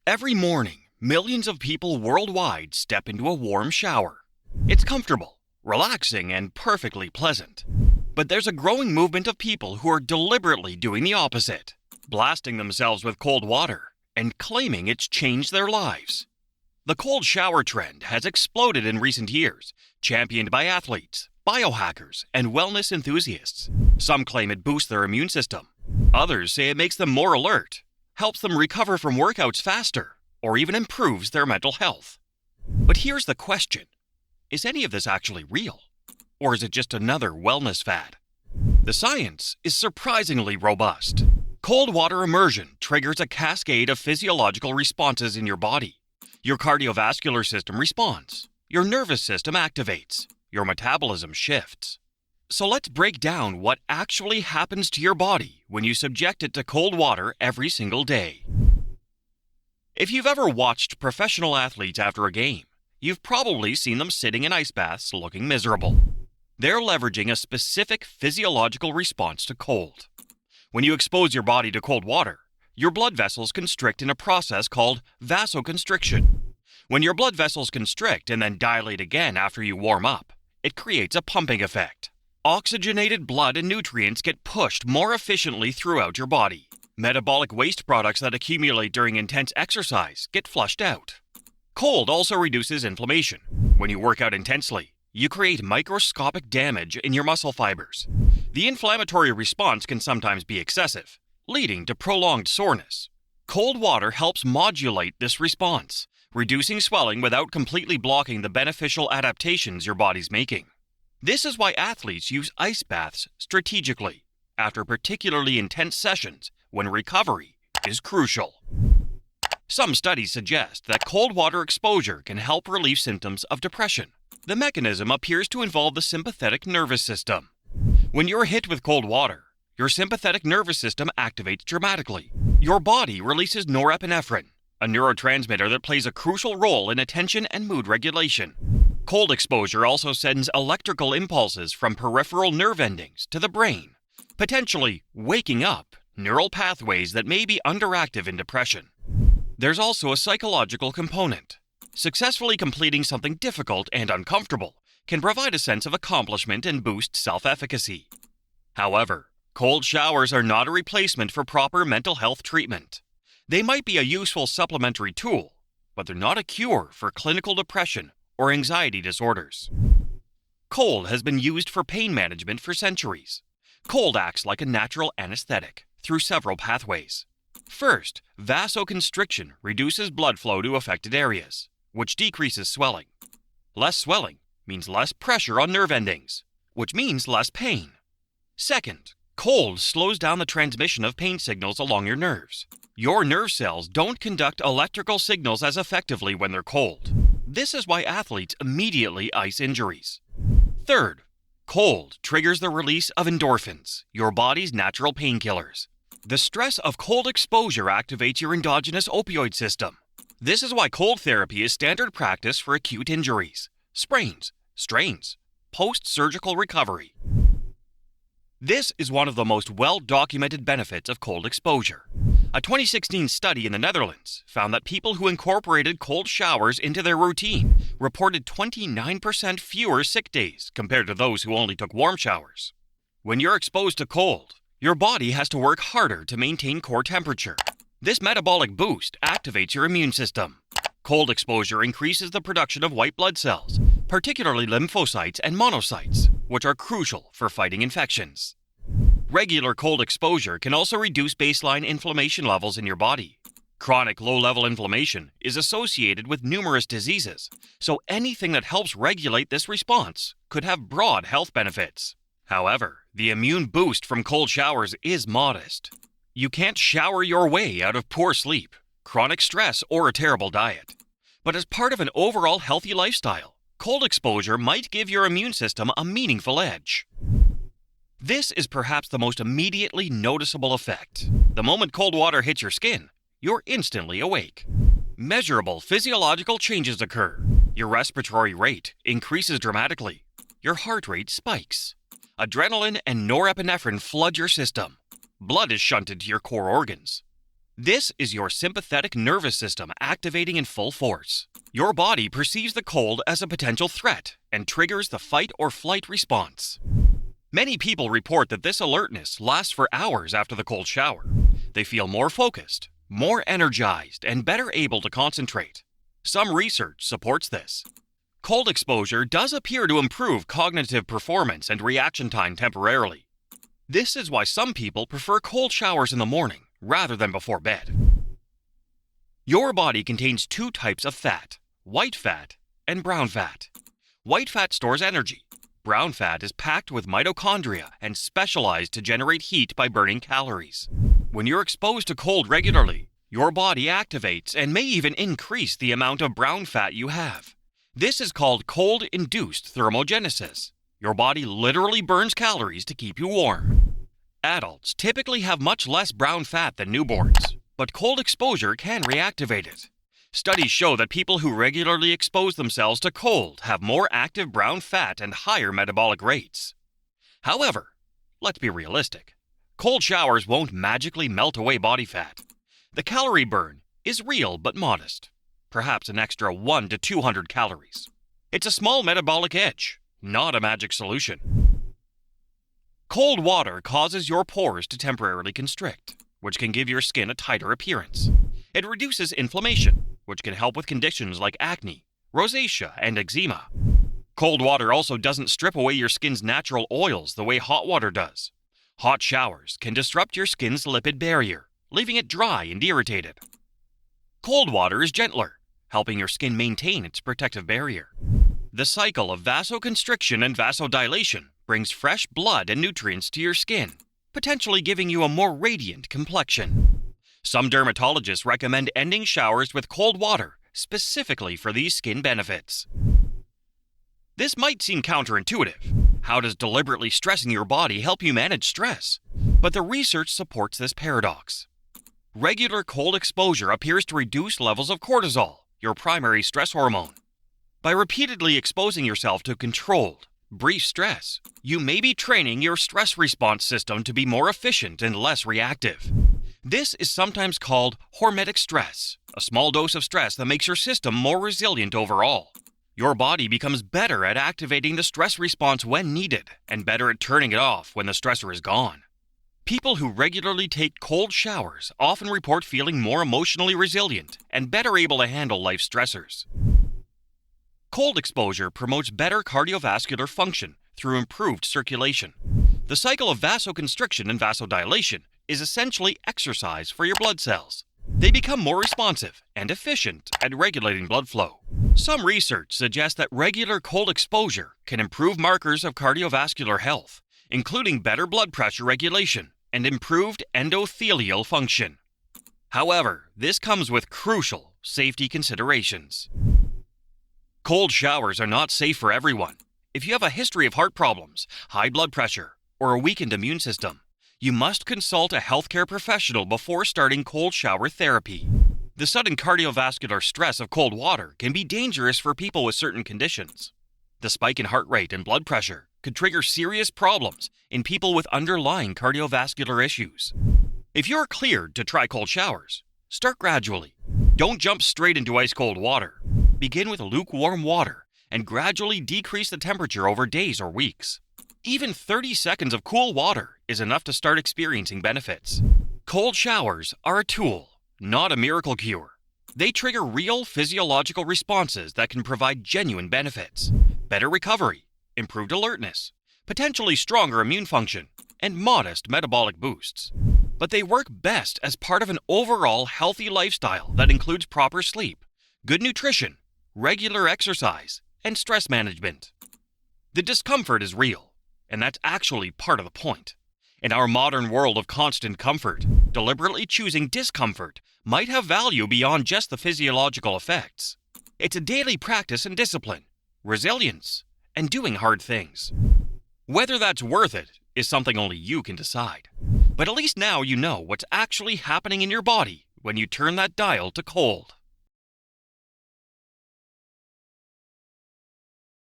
Every morning, millions of people worldwide step into a warm shower. It's comfortable, relaxing, and perfectly pleasant. But there's a growing movement of people who are deliberately doing the opposite, blasting themselves with cold water and claiming it's changed their lives. The cold shower trend has exploded in recent years, championed by athletes, biohackers, and wellness enthusiasts. Some claim it boosts their immune system. Others say it makes them more alert, helps them recover from workouts faster, or even improves their mental health. But here's the question. Is any of this actually real? Or is it just another wellness fad? The science is surprisingly robust. Cold water immersion triggers a cascade of physiological responses in your body. Your cardiovascular system responds. Your nervous system activates. Your metabolism shifts. So let's break down what actually happens to your body when you subject it to cold water every single day. If you've ever watched professional athletes after a game, you've probably seen them sitting in ice baths looking miserable. They're leveraging a specific physiological response to cold. When you expose your body to cold water, your blood vessels constrict in a process called vasoconstriction. When your blood vessels constrict and then dilate again after you warm up, it creates a pumping effect. Oxygenated blood and nutrients get pushed more efficiently throughout your body. Metabolic waste products that accumulate during intense exercise get flushed out. Cold also reduces inflammation. When you work out intensely, you create microscopic damage in your muscle fibers. The inflammatory response can sometimes be excessive, leading to prolonged soreness. Cold water helps modulate this response, reducing swelling without completely blocking the beneficial adaptations your body's making. This is why athletes use ice baths strategically, after particularly intense sessions when recovery is crucial. Some studies suggest that cold water exposure can help relieve symptoms of depression. The mechanism appears to involve the sympathetic nervous system. When you're hit with cold water, your sympathetic nervous system activates dramatically. Your body releases norepinephrine, a neurotransmitter that plays a crucial role in attention and mood regulation. Cold exposure also sends electrical impulses from peripheral nerve endings to the brain, potentially waking up neural pathways that may be underactive in depression. There's also a psychological component. Successfully completing something difficult and uncomfortable can provide a sense of accomplishment and boost self-efficacy. However, cold showers are not a replacement for proper mental health treatment. They might be a useful supplementary tool, but they're not a cure for clinical depression or anxiety disorders. Cold has been used for pain management for centuries. Cold acts like a natural anesthetic through several pathways. First, vasoconstriction reduces blood flow to affected areas, which decreases swelling. Less swelling means less pressure on nerve endings, which means less pain. Second, cold slows down the transmission of pain signals along your nerves. Your nerve cells don't conduct electrical signals as effectively when they're cold. This is why athletes immediately ice injuries. Third, cold triggers the release of endorphins, your body's natural painkillers. The stress of cold exposure activates your endogenous opioid system. This is why cold therapy is standard practice for acute injuries, sprains, strains, post-surgical recovery. This is one of the most well-documented benefits of cold exposure. A 2016 study in the Netherlands found that people who incorporated cold showers into their routine reported 29% fewer sick days compared to those who only took warm showers. When you're exposed to cold, your body has to work harder to maintain core temperature. This metabolic boost activates your immune system. Cold exposure increases the production of white blood cells, particularly lymphocytes and monocytes, which are crucial for fighting infections. Regular cold exposure can also reduce baseline inflammation levels in your body. Chronic low-level inflammation is associated with numerous diseases, so anything that helps regulate this response could have broad health benefits. However, the immune boost from cold showers is modest. You can't shower your way out of poor sleep, chronic stress, or a terrible diet. But as part of an overall healthy lifestyle, cold exposure might give your immune system a meaningful edge. This is perhaps the most immediately noticeable effect. The moment cold water hits your skin, you're instantly awake. Measurable physiological changes occur. Your respiratory rate increases dramatically. Your heart rate spikes. Adrenaline and norepinephrine flood your system. Blood is shunted to your core organs. This is your sympathetic nervous system activating in full force. Your body perceives the cold as a potential threat and triggers the fight or flight response. Many people report that this alertness lasts for hours after the cold shower. They feel more focused, more energized, and better able to concentrate. Some research supports this. Cold exposure does appear to improve cognitive performance and reaction time temporarily. This is why some people prefer cold showers in the morning rather than before bed. Your body contains two types of fat, white fat and brown fat. White fat stores energy. Brown fat is packed with mitochondria and specialized to generate heat by burning calories. When you're exposed to cold regularly, your body activates and may even increase the amount of brown fat you have. This is called cold-induced thermogenesis. Your body literally burns calories to keep you warm. Adults typically have much less brown fat than newborns, but cold exposure can reactivate it. Studies show that people who regularly expose themselves to cold have more active brown fat and higher metabolic rates. However, let's be realistic. Cold showers won't magically melt away body fat. The calorie burn is real but modest, perhaps an extra 100 to 200 calories. It's a small metabolic edge, not a magic solution. Cold water causes your pores to temporarily constrict, which can give your skin a tighter appearance. It reduces inflammation, which can help with conditions like acne, rosacea, and eczema. Cold water also doesn't strip away your skin's natural oils the way hot water does. Hot showers can disrupt your skin's lipid barrier, leaving it dry and irritated. Cold water is gentler, helping your skin maintain its protective barrier. The cycle of vasoconstriction and vasodilation brings fresh blood and nutrients to your skin, potentially giving you a more radiant complexion. Some dermatologists recommend ending showers with cold water specifically for these skin benefits. This might seem counterintuitive. How does deliberately stressing your body help you manage stress? But the research supports this paradox. Regular cold exposure appears to reduce levels of cortisol, your primary stress hormone. By repeatedly exposing yourself to controlled, brief stress, you may be training your stress response system to be more efficient and less reactive. This is sometimes called hormetic stress, a small dose of stress that makes your system more resilient overall. Your body becomes better at activating the stress response when needed and better at turning it off when the stressor is gone. People who regularly take cold showers often report feeling more emotionally resilient and better able to handle life stressors. Cold exposure promotes better cardiovascular function through improved circulation. The cycle of vasoconstriction and vasodilation is essentially exercise for your blood cells. They become more responsive and efficient at regulating blood flow. Some research suggests that regular cold exposure can improve markers of cardiovascular health, including better blood pressure regulation and improved endothelial function. However, this comes with crucial safety considerations. Cold showers are not safe for everyone. If you have a history of heart problems, high blood pressure, or a weakened immune system, you must consult a healthcare professional before starting cold shower therapy. The sudden cardiovascular stress of cold water can be dangerous for people with certain conditions. The spike in heart rate and blood pressure could trigger serious problems in people with underlying cardiovascular issues. If you're cleared to try cold showers, start gradually. Don't jump straight into ice-cold water. Begin with lukewarm water and gradually decrease the temperature over days or weeks. Even 30 seconds of cool water is enough to start experiencing benefits. Cold showers are a tool, not a miracle cure. They trigger real physiological responses that can provide genuine benefits, better recovery, improved alertness, potentially stronger immune function, and modest metabolic boosts. But they work best as part of an overall healthy lifestyle that includes proper sleep, good nutrition, regular exercise, and stress management. The discomfort is real, and that's actually part of the point. In our modern world of constant comfort, deliberately choosing discomfort might have value beyond just the physiological effects. It's a daily practice and discipline, resilience, and doing hard things. Whether that's worth it is something only you can decide. But at least now you know what's actually happening in your body when you turn that dial to cold.